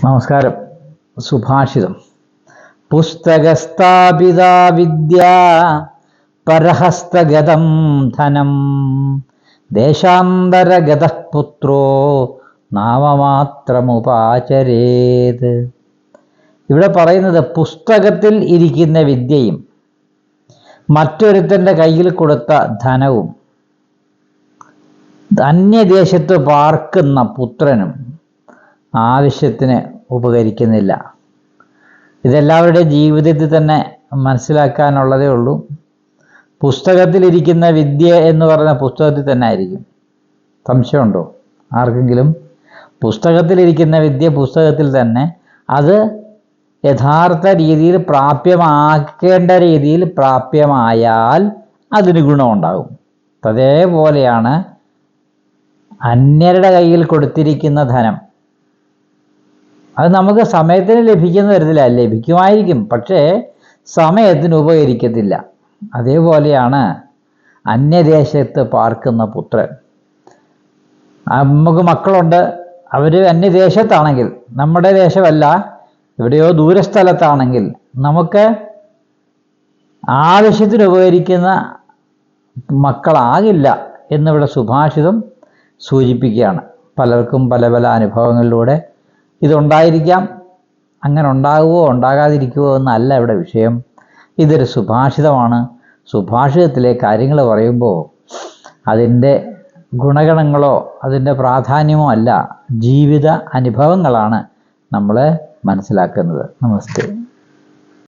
നമസ്കാരം. സുഭാഷിതം. പുസ്തകസ്ഥാപിത വിദ്യ പരഹസ്തഗതം ധനം ദേശാന്തരഗതഃ പുത്രോ നാമമാത്രമുപാചരേത്. ഇവിടെ പറയുന്നത് പുസ്തകത്തിൽ ഇരിക്കുന്ന വിദ്യയും മറ്റൊരുത്തൻ്റെ കയ്യിൽ കൊടുത്ത ധനവും അന്യദേശത്ത് പാർക്കുന്ന പുത്രനും ആവശ്യത്തിന് ഉപകരിക്കുന്നില്ല. ഇതെല്ലാവരുടെ ജീവിതത്തിൽ തന്നെ മനസ്സിലാക്കാനുള്ളതേ ഉള്ളൂ. പുസ്തകത്തിലിരിക്കുന്ന വിദ്യ എന്ന് പറഞ്ഞ പുസ്തകത്തിൽ തന്നെ ആയിരിക്കും. സംശയമുണ്ടോ ആർക്കെങ്കിലും? പുസ്തകത്തിലിരിക്കുന്ന വിദ്യ പുസ്തകത്തിൽ തന്നെ, അത് യഥാർത്ഥ രീതിയിൽ പ്രാപ്യമാക്കേണ്ട രീതിയിൽ പ്രാപ്യമായാൽ അതിന് ഗുണമുണ്ടാകും. അതേപോലെയാണ് അന്യരുടെ കയ്യിൽ കൊടുത്തിരിക്കുന്ന ധനം. അത് നമുക്ക് സമയത്തിന് ലഭിക്കുന്ന തരത്തില്ല, ലഭിക്കുമായിരിക്കും, പക്ഷേ സമയത്തിന് ഉപകരിക്കത്തില്ല. അതേപോലെയാണ് അന്യദേശത്ത് പാർക്കുന്ന പുത്രൻ. നമുക്ക് മക്കളുണ്ട്, അവർ അന്യദേശത്താണെങ്കിൽ, നമ്മുടെ ദേശമല്ല, എവിടെയോ ദൂരസ്ഥലത്താണെങ്കിൽ നമുക്ക് ആവശ്യത്തിന് ഉപകരിക്കുന്ന മക്കളാകില്ല എന്നിവിടെ സുഭാഷിതം സൂചിപ്പിക്കുകയാണ്. പലർക്കും പല പല അനുഭവങ്ങളിലൂടെ ഇതുണ്ടായിരിക്കാം. അങ്ങനെ ഉണ്ടാകുമോ ഉണ്ടാകാതിരിക്കുമോ എന്നല്ല ഇവിടെ വിഷയം. ഇതൊരു സുഭാഷിതമാണ്. സുഭാഷിതത്തിലെ കാര്യങ്ങൾ പറയുമ്പോൾ അതിൻ്റെ ഗുണഗണങ്ങളോ അതിൻ്റെ പ്രാധാന്യമോ അല്ല, ജീവിത അനുഭവങ്ങളാണ് നമ്മൾ മനസ്സിലാക്കുന്നത്. നമസ്തേ.